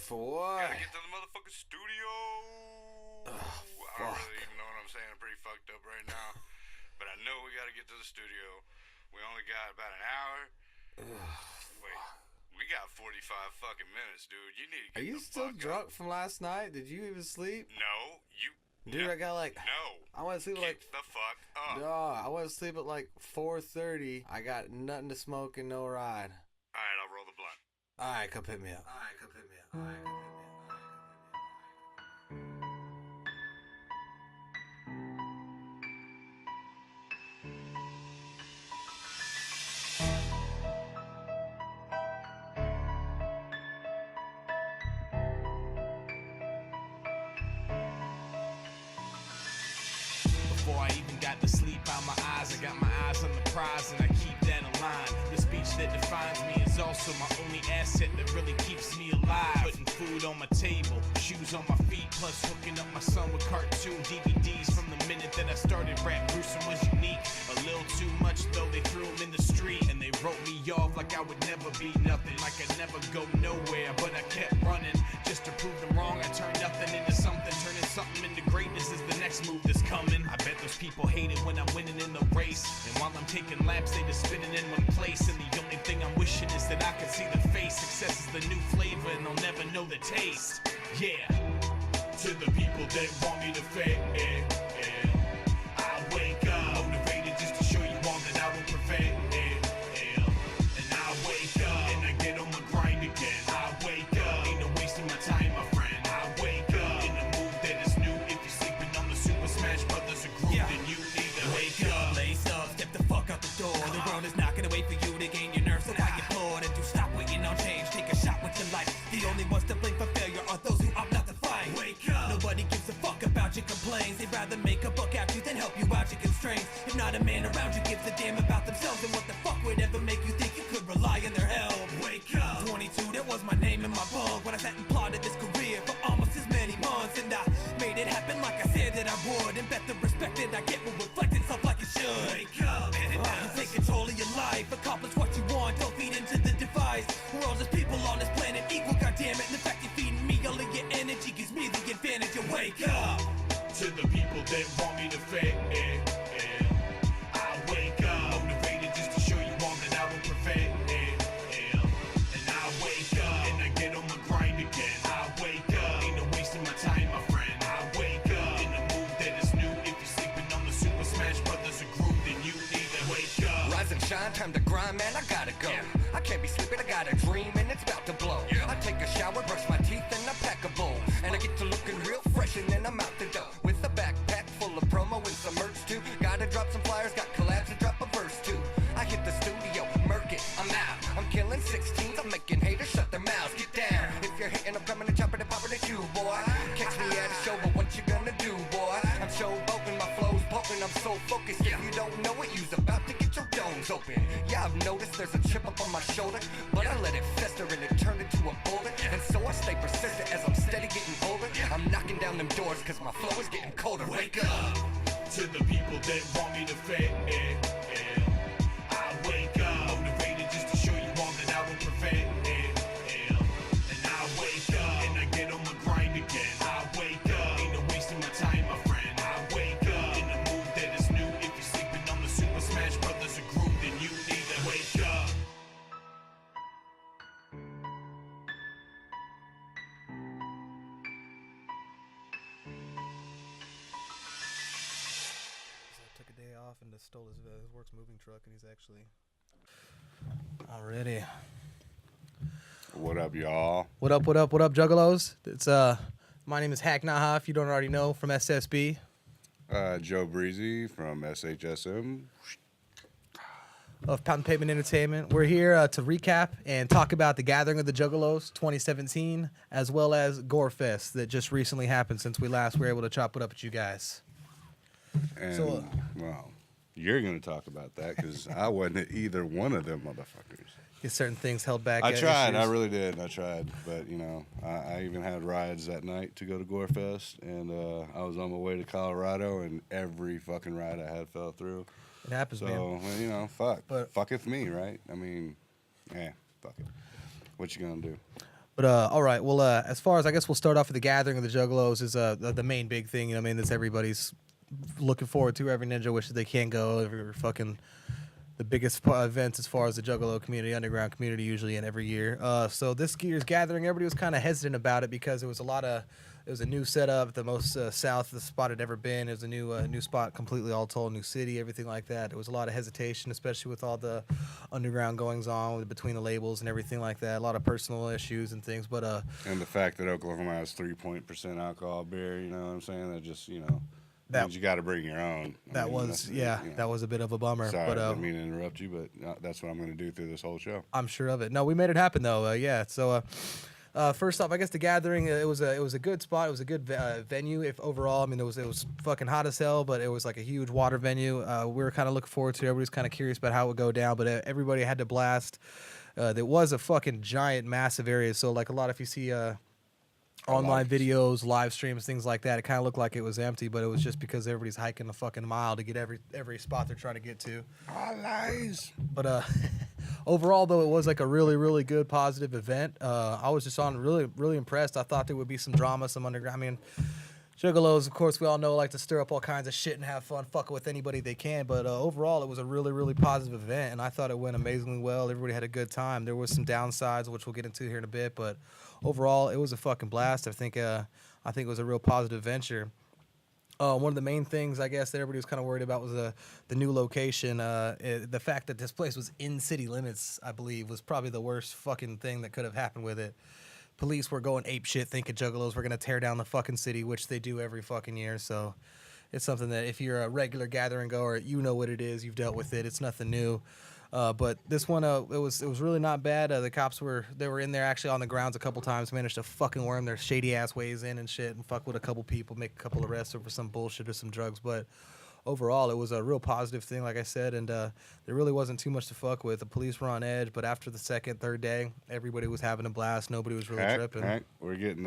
For what? Gotta get to the motherfucking studio. I don't really even know what I'm saying. I'm pretty fucked up right now. But I know we gotta get to the studio. We only got about an hour. Wait, we got 45 fucking minutes, dude. You need to get Are you the still fuck drunk up. from last night? Did you even sleep? No, you... Dude, I got like... No. I went to sleep at like... Get the fuck up. No, I went to sleep at like 4:30. I got nothing to smoke and no ride. Alright, I'll roll the blunt. Alright, come pick me up. Before I even got to sleep out my eyes, I got my eyes on the prize and I keep that aligned. The speech that defines me is also my only asset that really keeps me alive. Putting food on my table, shoes on my feet, plus hooking up my son with cartoon DVDs. From the minute that I started rap, Gruesome was unique. A little too much though, they threw him in the street and they wrote me off like I would never be nothing, like I'd never go nowhere, but I kept running just to prove them wrong. I turned nothing into something, turning something into greatness is the next move that's coming. I bet those people hate it when I'm winning in the race, and while I'm taking laps they just spinning in one place, and the only thing I'm wishing is that I can see the face. Success is the new flavor and they'll never know the taste. Yeah, to the people that want me to fail, I wake up motivated just to show you all that I will prevail, and I wake up and I get on my grind again. I wake up, ain't no wasting my time, my friend. I wake up in a mood that is new. If you're sleeping on the Super Smash Brothers or group, then you need to wake up. Lace up, step the fuck out the door. The world is not gonna wait for you to gain your nerve, so why you applaud and do stop waiting on change? Take a shot with your life. The only ones to blame for failure are those who opt not to fight. Wake up. Nobody gives a fuck about your complaints. They'd rather make a buck at you than help you out your constraints. If not a man around you gives a damn about themselves, then what the fuck would ever make you think you could rely on their help? Wake up. 22, that was my name in my book when I sat and plotted this career for almost as many months, and I made it happen like I said that I would, and bet the respect that I get will reflect itself like it should. Wake up. Take control of your life, accomplish what you want, don't feed into the device. We're all just people on this planet equal, goddammit, and the fact you're feeding me all of your energy gives me the advantage. You wake up. To the people that want me to fail, I wake up motivated just to show you all that I will prevail, and I wake up and I get on my grind again. I wake up, ain't no wasting my time, my friend. I wake up in a mood that is new. If you're sleeping on the Super Smash Brothers or group, then you need to wake up. Rise and shine, time to grind, man, I gotta go. I can't be sleeping, I got a dream and it's about to blow. I take a shower, brush my teeth and I pack a bowl, and I get to looking real fresh and then I'm out the door with a backpack full of promo and some merch too. Gotta drop some flyers, got collabs to drop a verse too. I hit the studio, murk it, I'm out. I'm killing 16s, I'm making haters shut their mouths. Get down, if you're hitting, I'm coming and chopping and popping at you, boy. Catch me at a show, but what you gonna do, boy? I'm showboating, my flow's poking, I'm so focused. If you don't know it, you's about to get your domes open. Yeah, I've noticed there's a chip up on my shoulder, but I let it fester and it turned into a boulder. And so I stay persistent as I'm steady getting older. I'm knocking down them doors cause my flow is getting colder. Wake up. To the people that want me to fail, I wake up motivated just to show you all that I will prevail, and I wake up and I get on my grind again. I wake up, ain't no wasting my time, my friend. I wake up in a mood that is new. If you're sleeping on the Super Smash Brothers or group, then you need to wake up. Took a day off and just stole his work's moving truck, and he's actually already. What up, y'all? What up, Juggalos? It's my name is Naja, if you don't already know, from SSB. Joe Breezy from SHSM. Of Pound Pavement Entertainment. We're here to recap and talk about the Gathering of the Juggalos 2017, as well as Gorefest that just recently happened since we last were able to chop it up with you guys. And, So, well, you're going to talk about that because I wasn't at either one of them motherfuckers. Get certain things held back. I tried. I issues. really did. I tried. But, you know, I even had rides that night to go to Gorefest. And I was on my way to Colorado, and every fucking ride I had fell through. It happens, man. So, well, you know, fuck. But- Fucketh me, right? I mean, fuck it. What you going to do? But all right, well, as far as I guess we'll start off with the gathering of the Juggalos is the main big thing. You know, what I mean, that's everybody's looking forward to. Every ninja wishes they can go. Every fucking the biggest events as far as the Juggalo community, underground community, usually in every year. So this year's gathering, everybody was kind of hesitant about it because it was a new setup, the most south the spot had ever been. It was a new spot, completely all told, new city, everything like that. There was a lot of hesitation, especially with all the underground goings on between the labels and everything like that. A lot of personal issues and things, but and the fact that Oklahoma has 3% alcohol beer, you know what I'm saying? That just, you know, means you got to bring your own. That was that was a bit of a bummer. Sorry, but I didn't mean to interrupt you, but that's what I'm going to do through this whole show. I'm sure of it. No, we made it happen though. Yeah. So first off, I guess the gathering it was a good spot. It was a good venue. If overall, I mean, it was fucking hot as hell, but it was like a huge water venue. We were kind of looking forward to it. Everybody's kind of curious about how it would go down, but everybody had to blast. There was a fucking giant, massive area. So like a lot, if you see online videos, live streams, things like that, it kind of looked like it was empty, but it was just because everybody's hiking a fucking mile to get every spot they're trying to get to. All lies. But overall, though, it was like a really, really good, positive event. I was just really, really impressed. I thought there would be some drama, some underground. I mean, Juggalos, of course, we all know, like to stir up all kinds of shit and have fun, fucking with anybody they can. But overall, it was a really, really positive event, and I thought it went amazingly well. Everybody had a good time. There was some downsides, which we'll get into here in a bit, but overall, it was a fucking blast. I think it was a real positive venture. One of the main things, I guess, that everybody was kind of worried about was the new location. The fact that this place was in city limits, I believe, was probably the worst fucking thing that could have happened with it. Police were going ape shit thinking Juggalos were going to tear down the fucking city, which they do every fucking year. So it's something that if you're a regular gathering goer, you know what it is. You've dealt with it. It's nothing new. But this one, it was really not bad. The cops were in there actually on the grounds a couple times, managed to fucking worm their shady ass ways in and shit and fuck with a couple people, make a couple arrests over some bullshit or some drugs. But overall, it was a real positive thing, like I said, and there really wasn't too much to fuck with. The police were on edge, but after the second, third day, everybody was having a blast. Nobody was really tripping. We're getting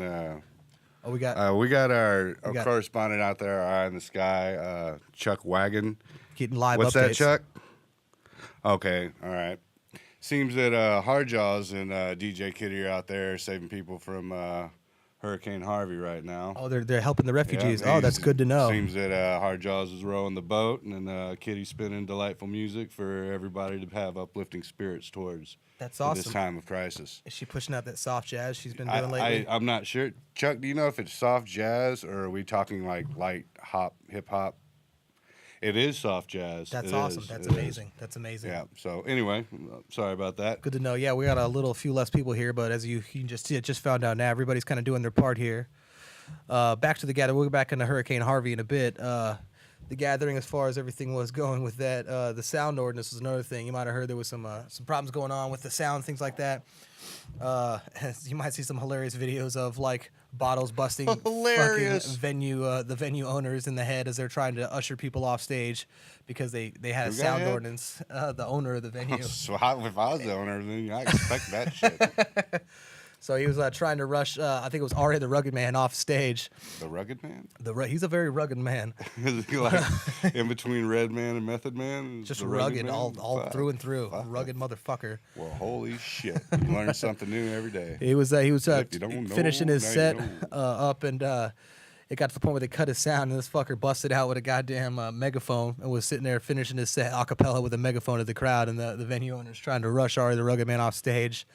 we got our correspondent out there, our eye in the sky, Chuck Wagon. Getting live What's updates. that, Chuck? Okay, all right. Seems that Hardjaws and DJ Kitty are out there saving people from Hurricane Harvey right now. Oh, they're helping the refugees. Yeah, That's good to know. Seems that Hardjaws is rowing the boat and Kitty spinning delightful music for everybody to have uplifting spirits towards. That's awesome. This time of crisis. Is she pushing out that soft jazz she's been doing lately? I'm not sure. Chuck, do you know if it's soft jazz or are we talking like light hop, hip hop? It is soft jazz. That's awesome. That's amazing. That's amazing. Yeah. So anyway, sorry about that. Good to know. Yeah, we got a few less people here, but as you can just see, it just found out now. Everybody's kind of doing their part here. Back to the gathering. We'll go back into Hurricane Harvey in a bit. The gathering, as far as everything was going with that, the sound ordinance was another thing. You might have heard there was some problems going on with the sound, things like that. You might see some hilarious videos of like bottles busting hilarious the venue owners in the head as they're trying to usher people off stage because they had a sound ordinance. The owner of the venue. So if I was the owner, then I expect that shit. So he was trying to rush. I think it was Ari the Rugged Man off stage. The Rugged Man? He's a very rugged man. Is he like in between Red Man and Method Man? Just rugged all through and through. Rugged motherfucker. Well, holy shit! You learn something new every day. He was finishing his set up, and it got to the point where they cut his sound, and this fucker busted out with a goddamn megaphone and was sitting there finishing his set a cappella with a megaphone to the crowd, and the venue owner's trying to rush Ari the Rugged Man off stage.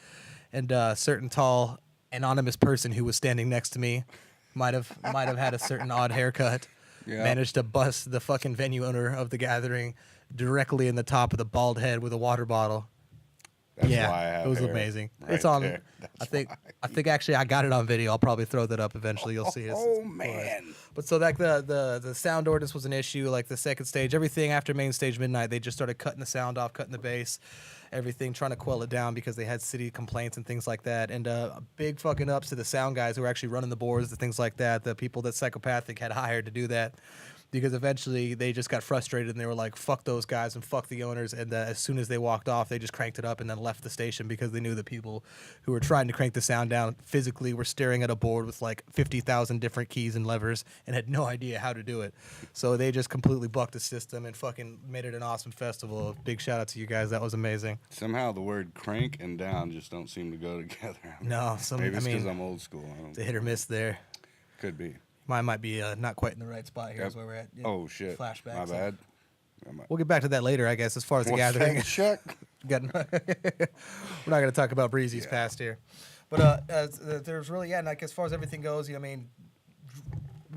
And a certain tall, anonymous person who was standing next to me might have had a certain odd haircut. Yeah. Managed to bust the fucking venue owner of the gathering directly in the top of the bald head with a water bottle. That's why I have it was hair amazing. right it's on. there. I think actually I got it on video. I'll probably throw that up eventually. You'll see it. Oh man! But so like the sound ordinance was an issue. Like the second stage, everything after main stage midnight, they just started cutting the sound off, cutting the bass, everything, trying to quell it down because they had city complaints and things like that. And big fucking ups to the sound guys who were actually running the boards, the things like that. The people that Psychopathic had hired to do that. because eventually they just got frustrated and they were like, fuck those guys and fuck the owners. And as soon as they walked off, they just cranked it up and then left the station because they knew the people who were trying to crank the sound down physically were staring at a board with like 50,000 different keys and levers and had no idea how to do it. So they just completely bucked the system and fucking made it an awesome festival. Big shout out to you guys. That was amazing. Somehow the word crank and down just don't seem to go together. No, Maybe it's because I'm old school. It's a hit or miss there. Could be. Mine might be not quite in the right spot. Here's where we're at. Yeah. Oh, shit. Flashbacks. My bad. We'll get back to that later, I guess, as far as the gathering. Check. We're not going to talk about Breezy's past here. But there's really, and like as far as everything goes, I mean,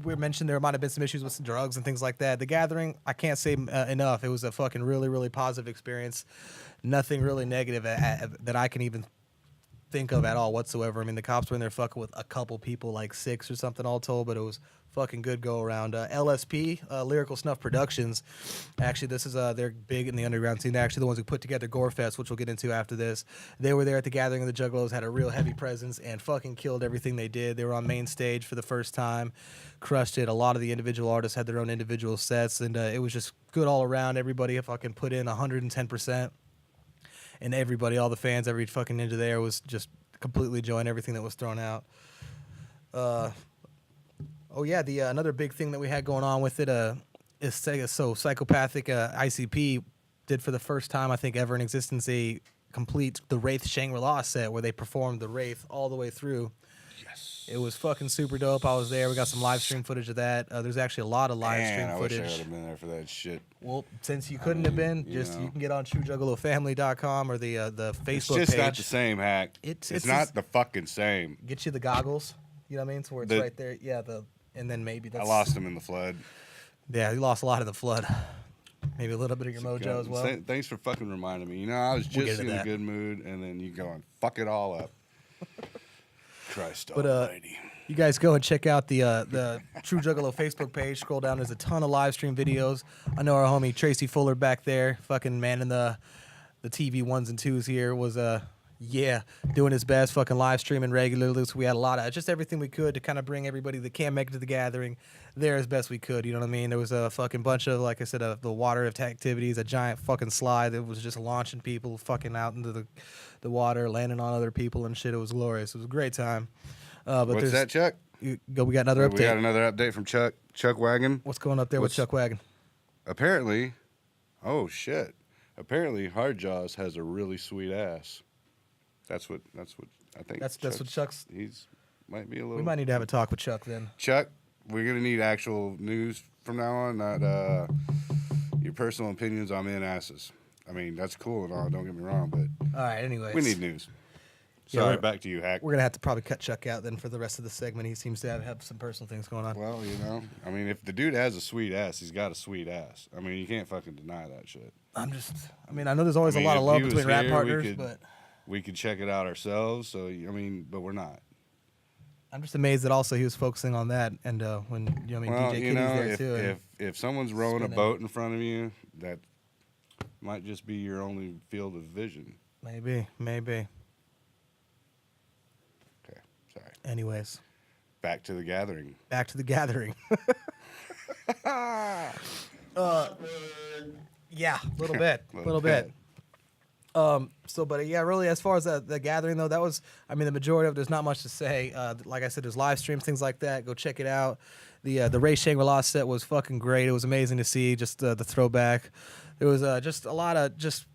we mentioned there might have been some issues with some drugs and things like that. The gathering, I can't say enough. It was a fucking really, really positive experience. Nothing really negative that I can even think of at all whatsoever. I mean, the cops were in there fucking with a couple people, like 6 or something all told, but it was fucking good go around. LSP, Lyrical Snuff Productions. Actually, this is they're big in the underground scene. They're actually the ones who put together Gorefest, which we'll get into after this. They were there at the gathering of the Juggalos, had a real heavy presence, and fucking killed everything they did. They were on main stage for the first time, crushed it. A lot of the individual artists had their own individual sets, and it was just good all around. Everybody fucking put in 110%. And everybody, all the fans, every fucking ninja there was just completely enjoying everything that was thrown out. Oh yeah, the another big thing that we had going on with it is Psychopathic ICP did for the first time I think ever in existence the Wraith Shangri-La set where they performed the Wraith all the way through. Yes. It was fucking super dope. I was there. We got some live stream footage of that. There's actually a lot of live stream footage. I wish I would have been there for that shit. Well, since you couldn't have been, you can get on TrueJuggalowFamily.com or the Facebook page. It's just not the same, Hack. It's not the fucking same. Get you the goggles. You know what I mean? So where it's right there. Yeah, and then maybe that's... I lost them in the flood. Yeah, you lost a lot in the flood. Maybe a little bit of your mojo as well. Thanks for fucking reminding me. You know, I was just in a good mood, and then you go and fuck it all up. Christ almighty. You guys go and check out the True Juggalo Facebook page. Scroll down. There's a ton of live stream videos. I know our homie Tracy Fuller back there, fucking man in the TV 1s and 2s here, was doing his best, fucking live streaming regularly. So we had a lot of just everything we could to kind of bring everybody that can't make it to the gathering there as best we could. You know what I mean? There was a fucking bunch of, like I said, the water activities, a giant fucking slide that was just launching people fucking out into the water, landing on other people and shit. It was glorious. It was a great time. But what's that, Chuck? We got another update. We got another update from Chuck Wagon. What's going up there with Chuck Wagon? Apparently, oh shit. Apparently, Hard Jaws has a really sweet ass. That's what I think. That's what Chuck's. Might be a little. We might need to have a talk with Chuck then. Chuck, we're gonna need actual news from now on, not your personal opinions on men asses. I mean, that's cool and all. Don't get me wrong, but all right. Anyways, we need news. Sorry, back to you, Hack. We're gonna have to probably cut Chuck out then for the rest of the segment. He seems to have some personal things going on. Well, you know, I mean, if the dude has a sweet ass, he's got a sweet ass. I mean, you can't fucking deny that shit. I know there's always a lot of love between rap partners, but we could check it out ourselves. So I mean, but we're not. I'm just amazed that also he was focusing on that, and when DJ Kitty's there too. If someone's rowing a boat in front of you, that might just be your only field of vision. Maybe. Okay, sorry. Anyways, back to the gathering. Yeah, a little bit. But really, as far as the gathering though, that was, I mean, the majority of it, there's not much to say. Like I said, there's live streams, things like that. Go check it out. The Ray Shangri-La set was fucking great. It was amazing to see just the throwback. There was just a lot of just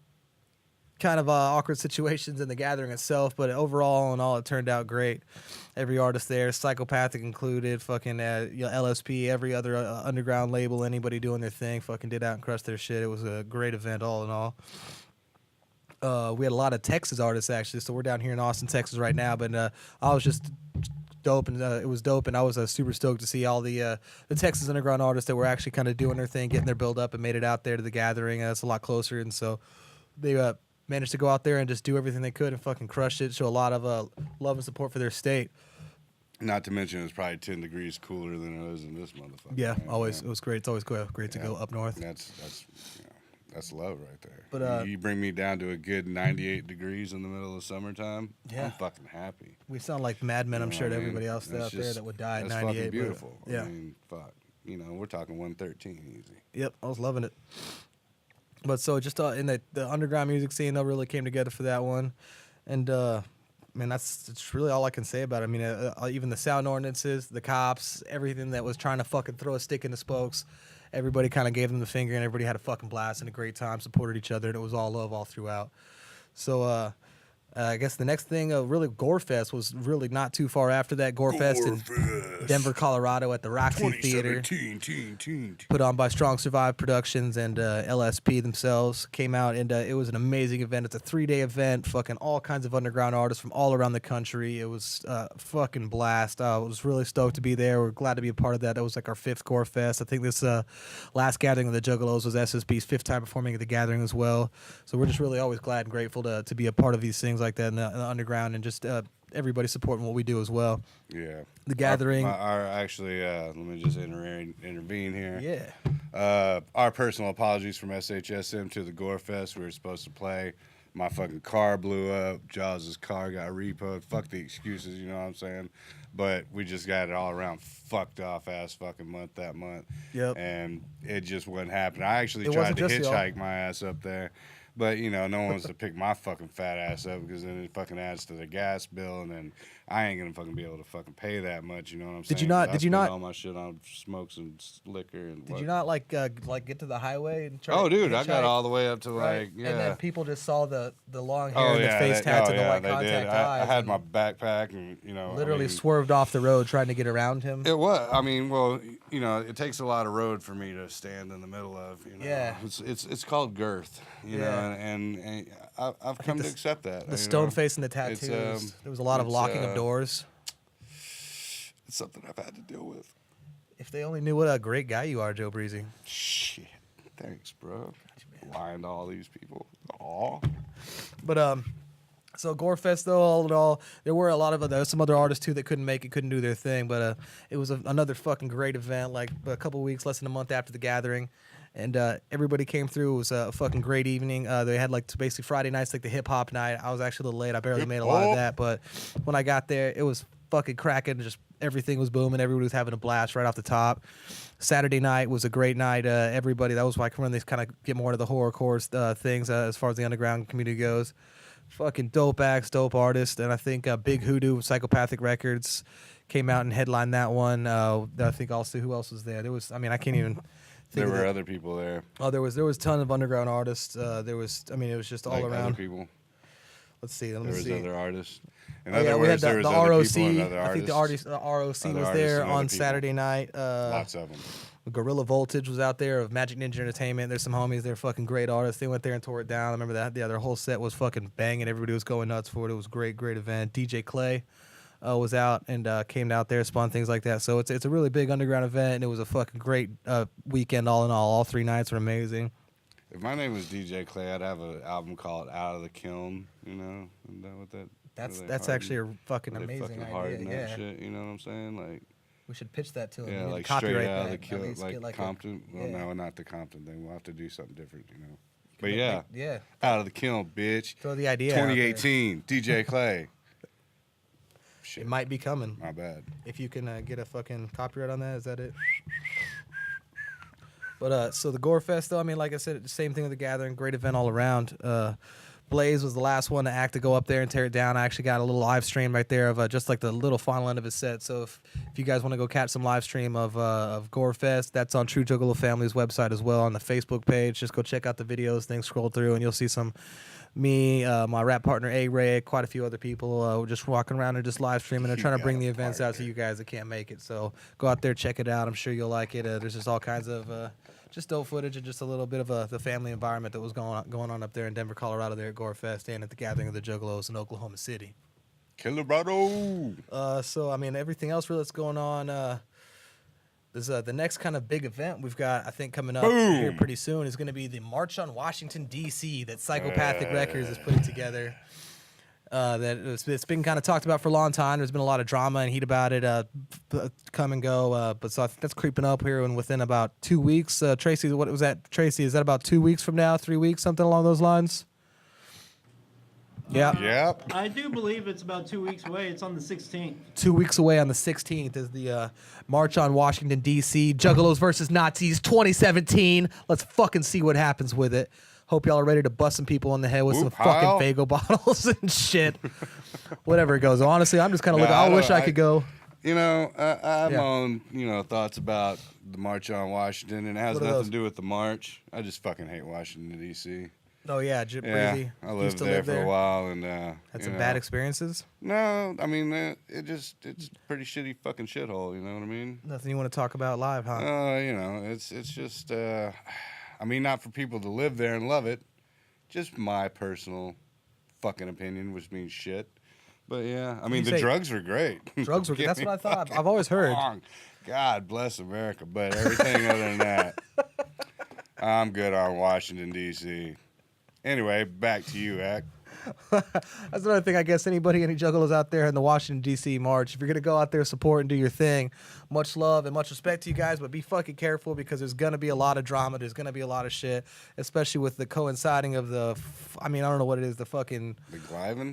kind of awkward situations in the gathering itself, but overall and all, it turned out great. Every artist there, Psychopathic included, fucking LSP, every other underground label, anybody doing their thing, fucking did out and crushed their shit. It was a great event all in all. We had a lot of Texas artists actually, so we're down here in Austin, Texas right now. But I was just dope, and it was dope, and I was super stoked to see all the Texas underground artists that were actually kind of doing their thing, getting their build up, and made it out there to the gathering. That's a lot closer, and so they managed to go out there and just do everything they could and fucking crush it. Show a lot of love and support for their state. Not to mention, it was probably 10 degrees cooler than it was in this motherfucker. Yeah, always. It was great. It's always great to go up north. That's love right there. But you bring me down to a good 98 degrees in the middle of summertime, I'm fucking happy. We sound like madmen, I'm sure, to everybody else out there that would die at 98. Fucking beautiful. Yeah. I mean, fuck. you know, we're talking 113 easy. Yep, I was loving it. But so just in the underground music scene, that really came together for that one. And, man, that's really all I can say about it. I mean, even the sound ordinances, the cops, everything that was trying to fucking throw a stick in the spokes, everybody kind of gave them the finger, and everybody had a fucking blast and a great time, supported each other, and it was all love all throughout. So, I guess the next thing, really, Gorefest was really not too far after that. Gorefest in Denver, Colorado at the Roxy Theater. Put on by Strong Survive Productions and LSP themselves. Came out, and it was an amazing event. It's a 3-day event. Fucking all kinds of underground artists from all around the country. It was fucking blast. I was really stoked to be there. We're glad to be a part of that. That was like our 5th Gorefest. I think this last gathering of the Juggalos was SSB's 5th time performing at the gathering as well. So we're just really always glad and grateful to be a part of these things like that in the underground, and just everybody supporting what we do as well. Yeah. The gathering. Actually, let me just intervene here. Yeah. Our personal apologies from SHSM to the Gorefest. We were supposed to play. My fucking car blew up. Jaws' car got repoed. Fuck the excuses, you know what I'm saying? But we just got it all around fucked off ass fucking month that month. Yep. And it just wouldn't happen. I actually tried to hitchhike my ass up there. But, you know, no one wants to pick my fucking fat ass up because then it fucking adds to the gas bill, and then I ain't going to fucking be able to fucking pay that much, you know what I'm saying? Did you not all my shit on smokes and liquor and Did you not, like get to the highway and try Oh, to dude, hitchhike? I got all the way up to, Right. like, yeah. And then people just saw the long hair and the face tats and the white contact eyes. I had my backpack and, you know. Literally swerved off the road trying to get around him. It was. I mean, well, you know, it takes a lot of road for me to stand in the middle of, you know. Yeah. It's called girth, you know, and I've come to accept that. The stone face and the tattoos. There was a lot of locking of doors. It's something I've had to deal with. If they only knew what a great guy you are, Joe Breezy. Shit. Thanks, bro. Lying to all these people. Aw. But so Gorefest, though, all in all, there were a lot of some other artists too that couldn't make it, couldn't do their thing. But it was another fucking great event. Like a couple weeks, less than a month after the gathering, and everybody came through. It was a fucking great evening. They had like basically Friday nights, like the hip hop night. I was actually a little late. I barely made a lot of that, but when I got there, it was fucking cracking. Just everything was booming. Everybody was having a blast right off the top. Saturday night was a great night. Everybody, that was like when they kind of get more into the horrorcore things as far as the underground community goes. Fucking dope acts, dope artists, and I think Big Hoodoo, Psychopathic Records, came out and headlined that one. I think also who else was there? There was, I mean, I can't even. There were other people there. Oh, there was a ton of underground artists. There was, I mean, it was just all around. Other people. Let's see. There was other artists. In other words, there was the other ROC. people and other artists. I think the ROC was there on Saturday night. Lots of them. Gorilla Voltage was out there of Majik Ninja Entertainment. There's some homies. They're fucking great artists. They went there and tore it down. I remember that. Yeah, their whole set was fucking banging. Everybody was going nuts for it. It was a great event. DJ Clay was out and came out there, spun things like that. So it's a really big underground event, and it was a fucking great weekend all in all. All 3 nights were amazing. If my name was DJ Clay, I'd have an album called Out of the Kiln, you know? Isn't that what that... That's actually a fucking amazing idea. Yeah. Shit, you know what I'm saying? Like... We should pitch that to him. Yeah, like straight out of the kiln, like Compton. Well, no, not the Compton thing. We'll have to do something different, you know. But yeah, out of the kiln, bitch. Throw the idea. 2018, DJ Clay. Shit. It might be coming. My bad. If you can get a fucking copyright on that, is that it? But so the Gorefest, though, I mean, like I said, the same thing with the gathering. Great event all around. Blaze was the last one to go up there and tear it down. I actually got a little live stream right there of just like the little final end of his set. So if you guys want to go catch some live stream of Gorefest, that's on True Juggalo Family's website as well on the Facebook page. Just go check out the videos, things scroll through, and you'll see me, my rap partner A-Ray, quite a few other people just walking around and just live streaming and trying to bring the events out to you guys that can't make it. So go out there, check it out. I'm sure you'll like it. There's just all kinds of just dope footage and just a little bit of the family environment that was going on up there in Denver, Colorado, there at Gorefest and at the gathering of the Juggalos in Oklahoma City. Colorado. So I mean, everything else really that's going on. There's the next kind of big event we've got, I think, coming up here pretty soon is going to be the March on Washington D.C. that Psychopathic Records is putting together. It's been kind of talked about for a long time. There's been a lot of drama and heat about it, come and go. But so I think that's creeping up here, and within about 2 weeks, Tracy, what was that? Tracy, is that about 2 weeks from now, 3 weeks, something along those lines? Yeah. Yep. I do believe it's about 2 weeks away. It's on the 16th. 2 weeks away on the 16th is the March on Washington, D.C. Juggalos versus Nazis 2017. Let's fucking see what happens with it. Hope y'all are ready to bust some people in the head with some fucking Fago bottles and shit. Whatever it goes. Honestly, I'm just kind of looking. I wish I could go. You know, I have my own, thoughts about the March on Washington, and it has nothing to do with the march. I just fucking hate Washington, D.C. Oh, yeah, Breezy. I lived there for a while, and had some bad experiences? No, I mean, it's a pretty shitty fucking shithole, you know what I mean? Nothing you want to talk about live, huh? It's just, not for people to live there and love it. Just my personal fucking opinion, which means shit. But yeah, I mean, the drugs were great. Drugs were good. That's what I thought. I've always heard. God bless America. But everything other than that, I'm good on Washington, D.C. Anyway, back to you, Ack. That's another thing, I guess. Any Juggalos out there in the Washington, D.C. March, if you're going to go out there, support and do your thing, much love and much respect to you guys, but be fucking careful because there's going to be a lot of drama. There's going to be a lot of shit, especially with the coinciding of I don't know what it is, the fucking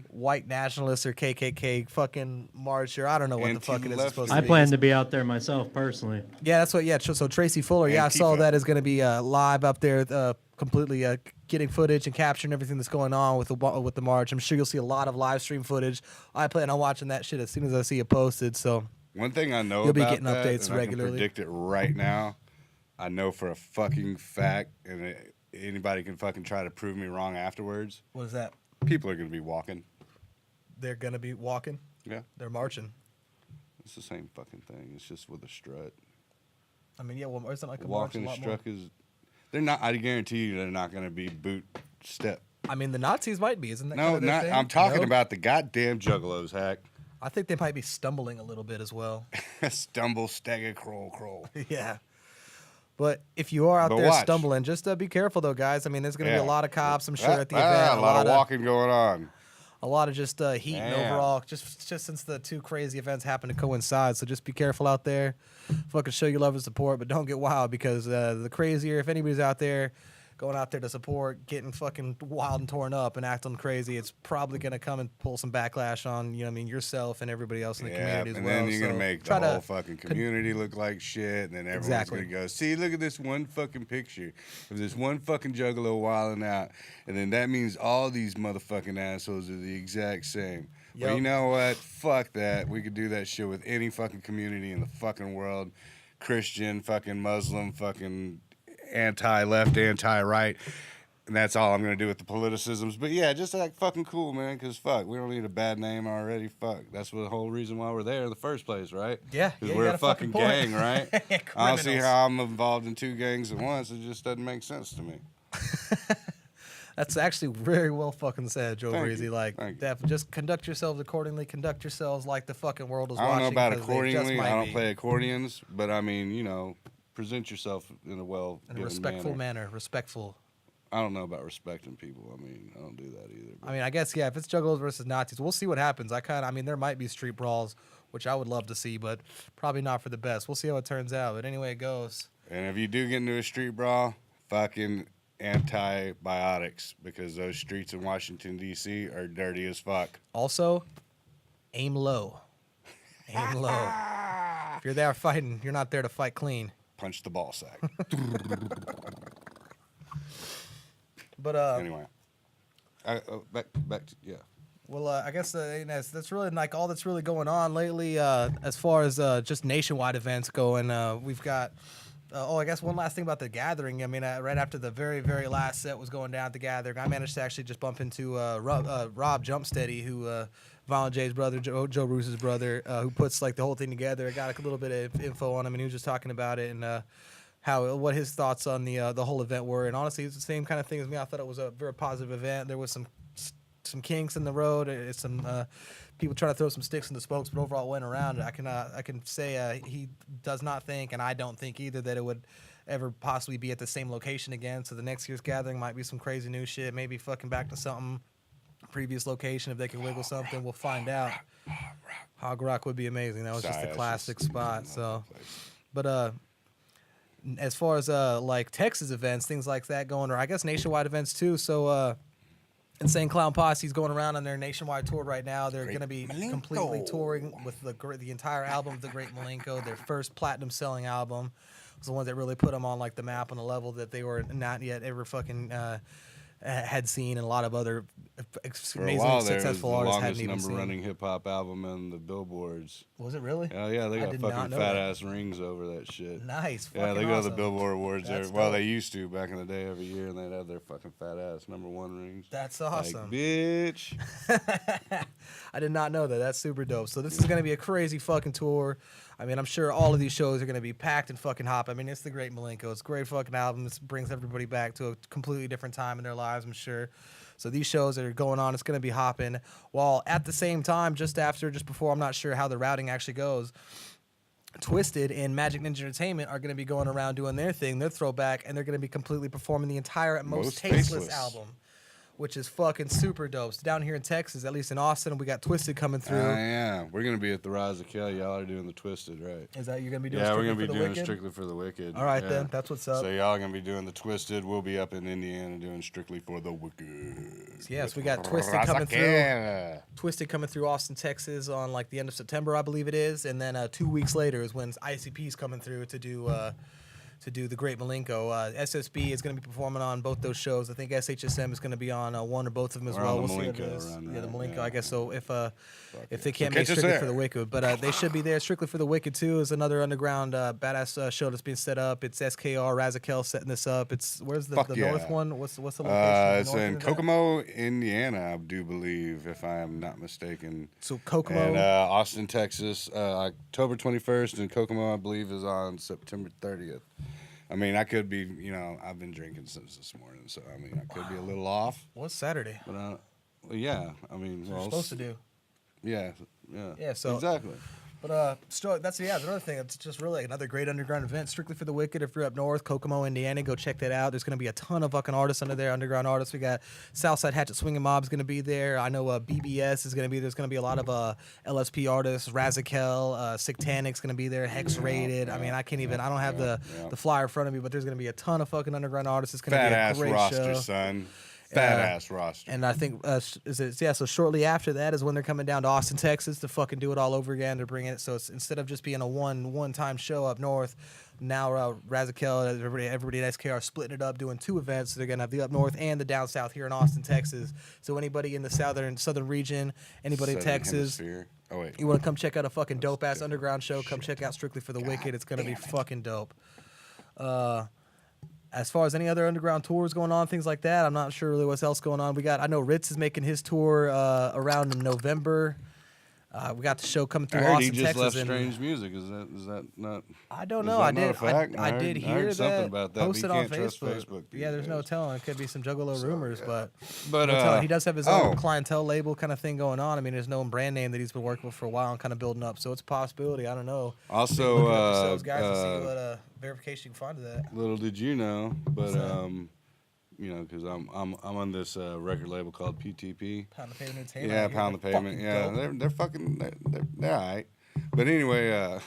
white nationalists or KKK fucking march, or I don't know what the fuck it is supposed to be. I plan to be out there myself, personally. Yeah, that's what, so Tracy Fuller, I saw that is going to be live up there, completely getting footage and capturing everything that's going on with the march. I'm sure you'll see a lot of live stream footage. I plan on watching that shit as soon as I see it posted. So one thing I know you'll be about getting updates and regularly. I can predict it right now. I know for a fucking fact, and anybody can fucking try to prove me wrong afterwards. What is that? People are gonna be walking. They're gonna be walking. Yeah. They're marching. It's the same fucking thing. It's just with a strut. I mean, yeah. Well, isn't like a walking march a lot strut more? is. They're not. I guarantee you, they're not going to be boot step. I mean, the Nazis might be, isn't that? No, kind of their not. thing? I'm talking about the goddamn Juggalos, Hack. I think they might be stumbling a little bit as well. Stumble, stagger, crawl. Yeah. But if you are out there stumbling, just be careful though, guys. I mean, there's going to be a lot of cops, I'm sure, at the event. A lot of walking going on. A lot of just heat and overall, just since the two crazy events happen to coincide. So just be careful out there. Fucking show your love and support, but don't get wild because the crazier, if anybody's out there going out there to support, getting fucking wild and torn up and acting crazy, it's probably going to come and pull some backlash on, yourself and everybody else in the community as well. And then you're going to make the whole fucking community look like shit, and then everyone's going to go, see, look at this one fucking picture of this one fucking Juggalo wilding out, and then that means all these motherfucking assholes are the exact same. Yep. Well, you know what? Fuck that. We could do that shit with any fucking community in the fucking world. Christian, fucking Muslim, fucking anti-left, anti-right, and that's all I'm going to do with the politicisms. But yeah, just act fucking cool, man, because fuck, we don't need a bad name already. Fuck, that's the whole reason why we're there in the first place, right? Yeah, because we're a fucking gang, right? I don't see how I'm involved in two gangs at once. It just doesn't make sense to me. That's actually very well fucking said, Joe Breezy. Just conduct yourselves accordingly. Conduct yourselves like the fucking world is watching. I don't know about accordingly. I don't play accordions, but I mean, present yourself in a respectful manner. Respectful. I don't know about respecting people. I mean, I don't do that either. But. I mean, I guess, if it's Juggalos versus Nazis, we'll see what happens. There might be street brawls, which I would love to see, but probably not for the best. We'll see how it turns out. But anyway, it goes. And if you do get into a street brawl, fucking antibiotics, because those streets in Washington, D.C. are dirty as fuck. Also, aim low. Aim low. If you're there fighting, you're not there to fight clean. Punch the ball sack. But anyway, back to yeah. Well, I guess that's really all that's really going on lately. As far as just nationwide events go, and we've got. I guess one last thing about the gathering. I mean, right after the very, very last set was going down at the gathering, I managed to actually just bump into Rob Jumpsteady, who Violent J's brother, Joe Bruce's brother, who puts the whole thing together. I got a little bit of info on him, and he was just talking about it and what his thoughts on the whole event were. And honestly, it's the same kind of thing as me. I thought it was a very positive event. There was some kinks in the road, some people trying to throw some sticks in the spokes, but overall it went around. I can say he does not think, and I don't think either, that it would ever possibly be at the same location again. So the next year's gathering might be some crazy new shit, maybe fucking back to something previous location if they can wiggle something. We'll find out. Hog Rock would be amazing. That was just a classic spot. So, but as far as Texas events, things like that going, or I guess nationwide events too. So Insane Clown Posse's going around on their nationwide tour right now. They're going to be completely touring with the entire album of The Great Malenko, their first platinum-selling album. It was the one that really put them on like the map on a level that they were not yet ever fucking had seen, and a lot of other amazingly successful artists hadn't even seen. For a while, there was the longest number-running hip-hop album in the Billboards. Was it really? Oh, yeah, they got fucking fat-ass rings over that shit. Nice. Yeah, they go awesome. to the Billboard Awards there. Well, they used to back in the day every year, and they'd have their fucking fat-ass #1 rings. That's awesome. Like, bitch. I did not know that. That's super dope. So this is going to be a crazy fucking tour. I mean, I'm sure all of these shows are going to be packed and fucking hop. I mean, it's The Great Malenko. It's a great fucking album. It brings everybody back to a completely different time in their lives, I'm sure. So these shows that are going on, it's going to be hopping. While at the same time, just before, I'm not sure how the routing actually goes, Twisted and Majik Ninja Entertainment are going to be going around doing their thing, their throwback, and they're going to be completely performing the entire Most Tasteless album, which is fucking super dope. So down here in Texas, at least in Austin, we got Twisted coming through. Yeah. We're going to be at the Rise of Kel. Y'all are doing the Twisted, right? Is that you're going to be doing Yeah, Strictly we're going to be doing Wicked? Strictly for the Wicked. All right, then. That's what's up. So y'all are going to be doing the Twisted. We'll be up in Indiana doing Strictly for the Wicked. Yes, we got Twisted coming through. Twisted coming through Austin, Texas on like the end of September, I believe it is. And then 2 weeks later is when ICP's coming through to do The Great Malenko. SSB is going to be performing on both those shows. I think SHSM is going to be on one or both of them as well. We'll see what it is. The Malenko, I guess so. If they can't make Strictly for the Wicked, but they should be there. Strictly for the Wicked too is another underground badass show that's being set up. It's SKR Razakel setting this up. It's where's the north one? What's the location? It's in Kokomo, Indiana, I do believe, if I am not mistaken. So Kokomo and Austin, Texas, October 21st, and Kokomo, I believe, is on September 30th. I mean, I could be, I've been drinking since this morning, so, I mean, I could be a little off. What's Saturday? But, well, yeah, I mean, what you're supposed to do. Yeah. Yeah, so. Exactly. But that's another thing. It's just really another great underground event, Strictly for the Wicked. If you're up north, Kokomo, Indiana, go check that out. There's going to be a ton of fucking artists under there, underground artists. We got Southside Hatchet Swinging Mob's going to be there. I know BBS is going to be there. There's going to be a lot of LSP artists. Razakel, Sictanic's going to be there. Hex Rated. I mean, I don't have the flyer in front of me, but there's going to be a ton of fucking underground artists. It's going to be a great roster, show. Son. Fat-ass roster. And I think, so shortly after that is when they're coming down to Austin, Texas to fucking do it all over again. They're bringing it, so it's instead of just being a one-time show up north, now Razakel, everybody at SKR are splitting it up, doing 2 events. So they're going to have the up north and the down south here in Austin, Texas. So anybody in the southern region, anybody in Texas, you want to come check out a fucking dope-ass underground show, come check out Strictly for the Wicked. It's going to be fucking dope. As far as any other underground tours going on, things like that, I'm not sure really what's else going on. I know Ritz is making his tour around in November. We got the show coming through Austin, Texas. He just left Strange Music. Is that not? I don't know. I did hear something about that. Posted on Facebook. Yeah, there's no telling. It could be some Juggalo rumors, but he does have his own clientele label kind of thing going on. I mean, there's no brand name that he's been working with for a while and kind of building up, so it's a possibility. I don't know. Also, those guys to see what verification you can find to that. Little did you know, but because I'm on this record label called PTP. Pound the Pavement Entertainment. Yeah, Pound the Pavement. Yeah, they're fucking they're all right. But anyway,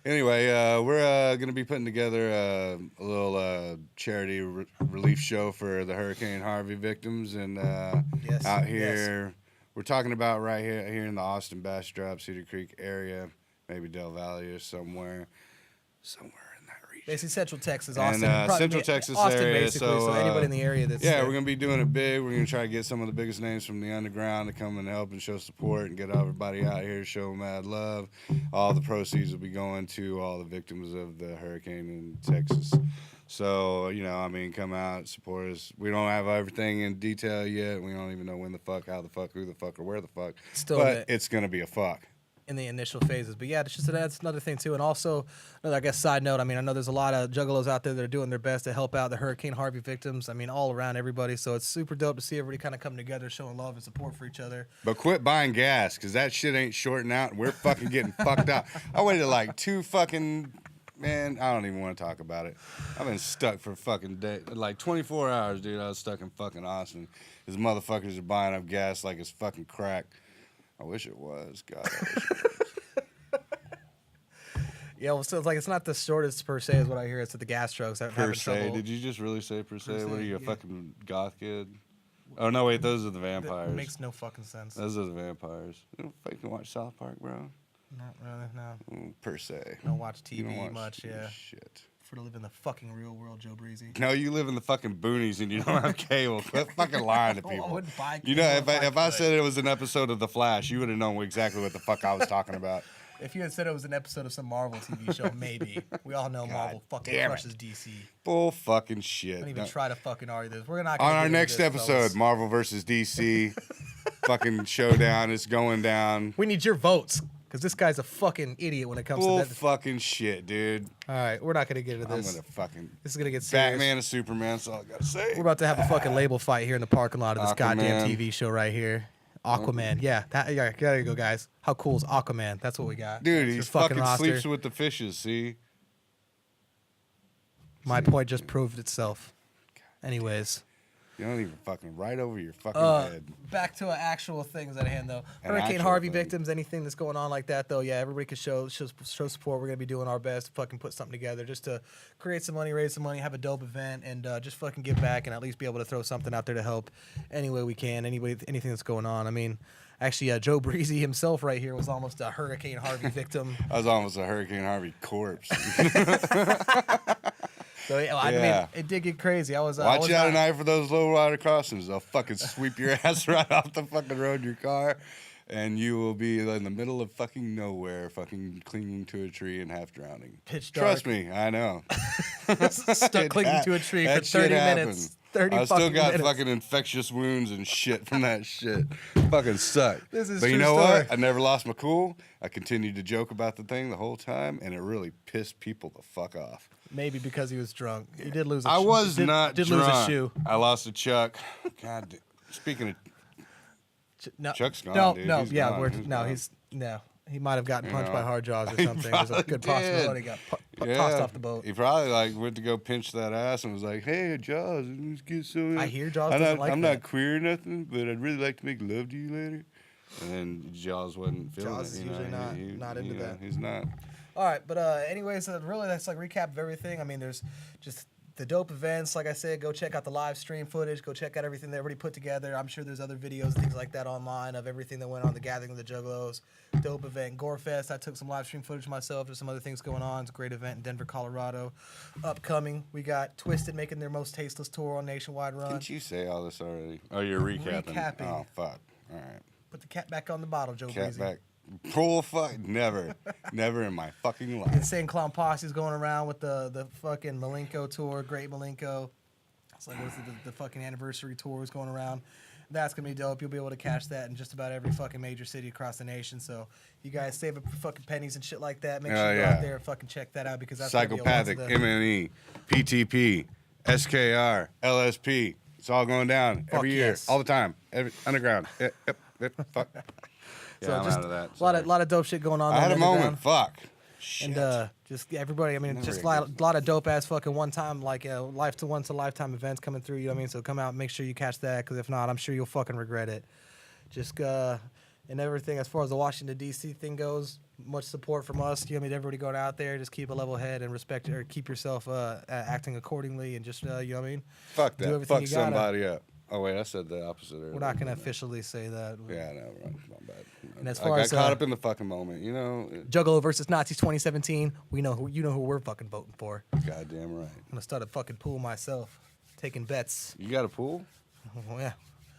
we're gonna be putting together a little charity relief show for the Hurricane Harvey victims, and out here we're talking about right here in the Austin, Bastrop, Cedar Creek area, maybe Del Valle or somewhere in that region. Basically Central Texas, Austin. And Central Texas Austin, area. Basically, so anybody in the area that's... Yeah, we're going to be doing it big. We're going to try to get some of the biggest names from the underground to come and help and show support and get everybody out here to show mad love. All the proceeds will be going to all the victims of the hurricane in Texas. So, come out, support us. We don't have everything in detail yet. We don't even know when the fuck, how the fuck, who the fuck, or where the fuck. But it's going to be a fuck. In the initial phases. But yeah, that's another thing too. And also, another, I guess, side note, I know there's a lot of Juggalos out there that are doing their best to help out the Hurricane Harvey victims. All around everybody. So it's super dope to see everybody kind of come together, showing love and support for each other. But quit buying gas, because that shit ain't shorting out and we're fucking getting fucked out. I waited like 2 fucking... Man, I don't even want to talk about it. I've been stuck for fucking day, like 24 hours, dude. I was stuck in fucking Austin. These motherfuckers are buying up gas like it's fucking crack. I wish it was. God, I wish it was. Yeah, well, so it's like it's not the shortest per se, is what I hear. It's at the gas trucks that Per have se? trouble. Did you just really say per se? Se, What are you, a yeah. fucking goth kid? Oh no, wait, those are the vampires. That makes no fucking sense. Those are the vampires. You don't fucking watch South Park, bro? Not really, no. Per se. Don't watch TV You don't watch much, yeah. Shit. For to live in the fucking real world, Joe Breezy. No, you live in the fucking boonies and you don't have cable. Quit fucking lying to I people. wouldn't buy You know, cable if I could. said it was an episode of The Flash, you would have known exactly what the fuck I was talking about. If you had said it was an episode of some Marvel TV show, maybe. We all know Marvel fucking damn it. crushes DC. Bull fucking shit. Don't even No. try to fucking argue this. We're not On gonna our get into next this, episode, fellas. Marvel versus DC, fucking showdown is going down. We need your votes, because this guy's a fucking idiot when it comes Bull to that. fucking shit, dude. All right, we're not gonna get into I'm this. gonna fucking This is gonna get serious. Batman and Superman. That's all I gotta say. We're about to have a fucking label fight here in the parking lot of this goddamn Aquaman. TV show right here. Aquaman, yeah, there you go, guys. How cool is Aquaman? That's what we got. Dude, That's he your fucking roster. sleeps with the fishes. See. My point just proved itself. Anyways, You don't even fucking right over your fucking head. back to actual things at hand though. An Hurricane actual Harvey thing. victims, anything that's going on like that though, yeah, everybody can show support. We're gonna be doing our best to fucking put something together just to create some money, raise some money, have a dope event, and just fucking give back and at least be able to throw something out there to help any way we can, anything that's going on. I mean, actually, Joe Breezy himself right here was almost a Hurricane Harvey victim. I was almost a Hurricane Harvey corpse. So yeah, I Yeah. mean, it did get crazy. I was Watch out not- tonight for those low rider crossings. They'll fucking sweep your ass right off the fucking road in your car, and you will be in the middle of fucking nowhere, fucking clinging to a tree and half drowning. Pitch Trust dark. me, I know. stuck clinging to a tree for That shit 30 happened. minutes. 30 I still fucking got minutes. fucking infectious wounds and shit from that shit. Fucking sucked. This is but you true know story. what? I never lost my cool. I continued to joke about the thing the whole time, and it really pissed people the fuck off. Maybe because he was drunk. He did lose a I was not did drunk. lose a shoe. I lost a Chuck. God damn. Speaking of, No, Chuck's gone, no, dude. no, He's yeah, gone. he's no. He might have gotten punched know. by hard jaws or He something. There's a probably good did. possibility he got tossed off the boat. He probably like went to go pinch that ass and was like, "Hey, Jaws, let's get some." I hear Jaws I'm doesn't not, like I'm that. not queer or nothing, but I'd really like to make love to you later. And then Jaws wasn't feeling Jaws it. is you know, usually not into that. He's not. All right, but anyways, really that's like recap of everything. I mean, there's just the dope events. Like I said, go check out the live stream footage. Go check out everything that everybody put together. I'm sure there's other videos and things like that online of everything that went on, the gathering of the Juggalos. Dope event. Gorefest, I took some live stream footage myself. There's some other things going on. It's a great event in Denver, Colorado. Upcoming, we got Twisted making their most tasteless tour on Nationwide Run. Didn't you say all this already? Oh, you're recapping. Recapping. Oh, fuck. All right. Put the cat back on the bottle, Joe Cat Breezy. back. Pull fuck. Never. Never in my fucking life. Insane Clown Posse's going around with the fucking Malenko tour, Great Malenko. It's like, what's the fucking anniversary tour is going around. That's going to be dope. You'll be able to catch that in just about every fucking major city across the nation. So you guys save up for fucking pennies and shit like that. Make sure you go out there and fucking check that out because that's gonna be a lot Psychopathic, of the- MNE, PTP, SKR, LSP. It's all going down every year, yes. all the time, underground. Yep, fuck. Yeah, So I'm just out of that. a lot sorry. of dope shit going on. I had a on the moment. underground. Fuck. Shit. And just everybody, I mean, Never just a again. lot of dope ass fucking one time, like life to once a lifetime events coming through. You know what I mean? So come out, and make sure you catch that, because if not, I'm sure you'll fucking regret it. Just and everything as far as the Washington D.C. thing goes, much support from us. You know what I mean? Everybody going out there, just keep a level head and respect, or keep yourself acting accordingly, and just you know what I mean? Fuck do that. everything Fuck you gotta. somebody up. Oh wait, I said the opposite. We're not gonna officially say that. Yeah, no, right. My bad. And as I far got as, caught up in the fucking moment, you know. Juggalo versus Nazis 2017. We know who we're fucking voting for. I'm Goddamn right. gonna start a fucking pool myself, taking bets. You got a pool? Oh, yeah.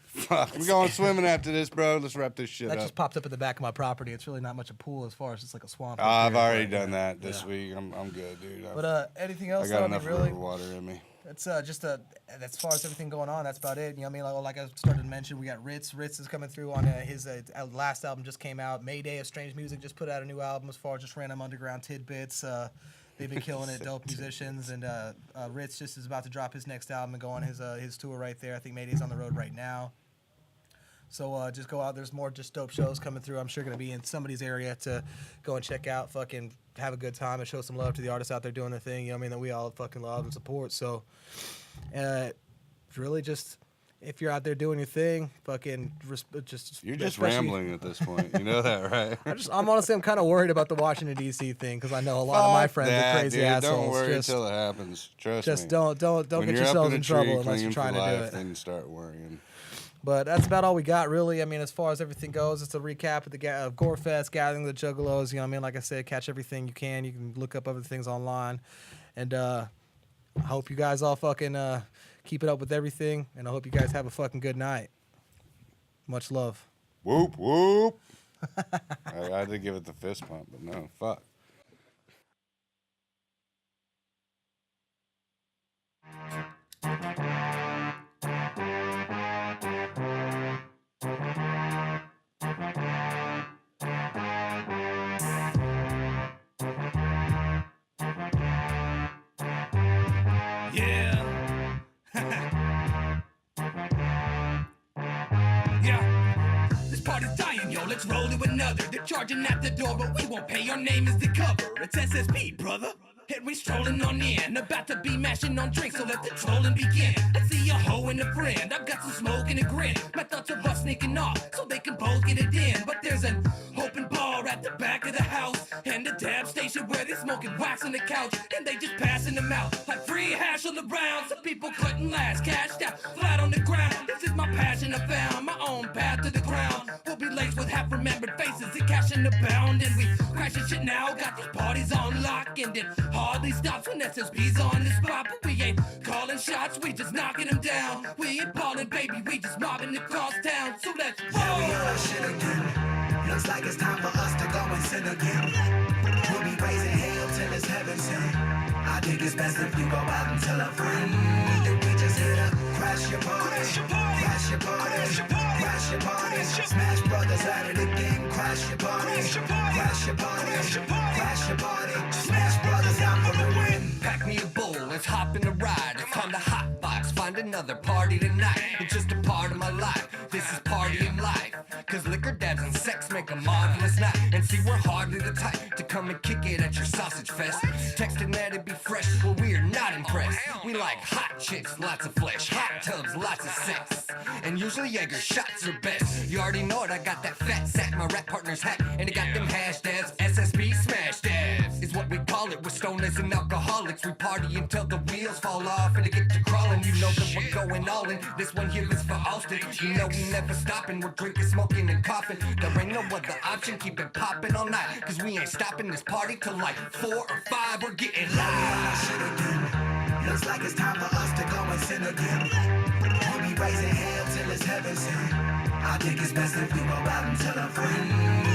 Fuck. We're going swimming after this, bro. Let's wrap this shit That up. just popped up at the back of my property. It's really not much a pool as far as it's like a swamp. Oh, up I've here, already but, done that this yeah. week. I'm good, dude. But anything else? I got though, enough really, river water in me. that's just as far as everything going on. That's about it. You know what I mean? Like I started to mention, we got Ritz. Ritz is coming through on his last album just came out. Mayday of Strange Music just put out a new album as far as just random underground tidbits. They've been killing it, dope musicians, and Ritz just is about to drop his next album and go on his tour right there. I think Mayday's on the road right now. So just go out. There's more just dope shows coming through. I'm sure going to be in somebody's area to go and check out, fucking have a good time and show some love to the artists out there doing their thing. You know what I mean? That we all fucking love and support. So really just if you're out there doing your thing, fucking just you're just rambling at this point. You know that, right? I'm honestly kind of worried about the Washington D.C. thing because I know a lot of my friends are crazy assholes. Don't worry until it happens. Trust me. Just don't get yourselves in trouble unless you're trying to do it. Then you start worrying. But that's about all we got, really. I mean, as far as everything goes, it's a recap of the Gorefest, Gathering the Juggalos. You know what I mean? Like I said, catch everything you can. You can look up other things online. And I hope you guys all fucking keep it up with everything. And I hope you guys have a fucking good night. Much love. Whoop, whoop. I had to give it the fist pump, but no, fuck. Let's roll to another. They're charging at the door, but we won't pay. Our name is the cover. It's SSB, brother. And we strolling on in, about to be mashing on drinks, so let the trolling begin. I see a hoe and a friend, I've got some smoke and a grin. My thoughts are about sneaking off, so they can both get it in. But there's an open bar at the back of the house, and a dab station where they smoking wax on the couch, and they just passing them out like free hash on the round. Some people couldn't last, cashed out, flat on the ground. This is my passion, I found my own path to the crown. We'll be laced with half-remembered faces and cash in the pound, and we crashing shit now, got these parties on lock, and it hardly stops when SSB's on the spot. But we ain't calling shots, we just knocking them down. We ain't ballin', baby, we just mobbing across town. So let's roll. Yeah, we on our shit again. Looks like it's time for us to go and sin again. We'll be raising hell till it's heaven sent. I think it's best if you go out and tell a friend that we just here to crash your party, crash your party, crash your party, crash your party, crash your party. Smash Brothers at it again, crash your party, crash your party, crash your party, crash your party, crash your party. Smash Brothers out for the win. Pack me a bowl, let's hop in the ride. It's time to hot box, find another party tonight. It's just a part of my life, this is partying life. Cause liquor, dabs, and sex make a marvelous night. And see, we're hardly the type to come and kick it at your sausage fest. Texting that it'd be fresh, well, we're not impressed. We like hot chicks, lots of flesh, hot tubs, lots of sex. And usually Jaeger shots are best. You already know it, I got that fat sack, my rap partner's hat. And it got them hash dabs, SSB smash dabs is what we call it. We're stoners and alcoholics, we party until the wheels fall off and it get to crawling. You know that we're going all in, this one here is for Austin. You know we never stopping, we're drinking, smoking, and coughing. There ain't no other option, keep it popping all night. Cause we ain't stopping this party till like 4 or 5, we're getting live. Shit again. Looks like it's time for us to go and sin again. We'll be raising hell till it's heaven sent. I think it's best if we go out and tell a friend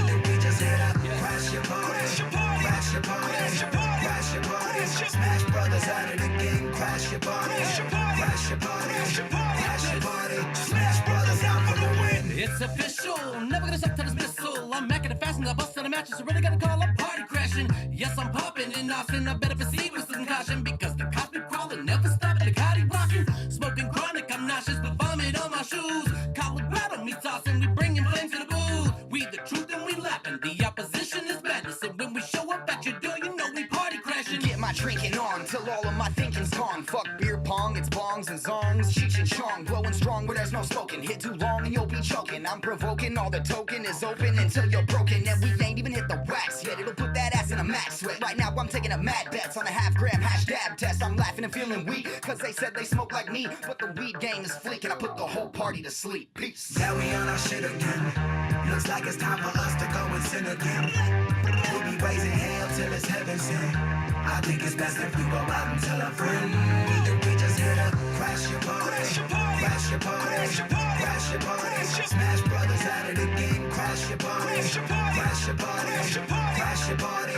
that we just here to crash your party, crash your party, crash your party, crash your party, crash your party. Smash Brothers at it again, crash your party, crash your party, crash your party, crash your party, crash your party. Smash Brothers out for the win. It's official, never gonna stop till it's missile. I'm macking it fast and I bust on the matches, so really gotta call up party crashing. Yes, I'm popping and often I better proceed with some caution because the cops be crawling, never stopping, the Cotty rocking. Smoking chronic, I'm nauseous, but vomit on my shoes. Colorado, me tossing, we bringing flames to the booth. We the truth and we laughing, the opposition is madness. And when we show up at your door, you know we party crashing. Get my drinking on till all of my thinking's gone. Fuck beer pong, it's bongs and zongs. Cheech and chong, blowing strong where there's no smoking. Hit too long and you'll be choking. I'm provoking, all the token is open until you're broken. And we ain't even hit the wax yet, it'll put that ass in a max sweat. Right now I'm taking a mad bets on a half-gram hash dab test. I'm laughing and feeling weak, cause they said they smoke like me. But the weed game is fleek and I put the whole party to sleep. Peace. Yeah, we on our shit again. Looks like it's time for us to go and sin again. We'll be raising hell till it's heaven sent. I think it's best if you go out and tell a friend that we just here to crash your party, crash your party, crash your party, crash your party, crash your party. Smash Brothers at it again, crash your party, crash your party, crash your party, crash your party.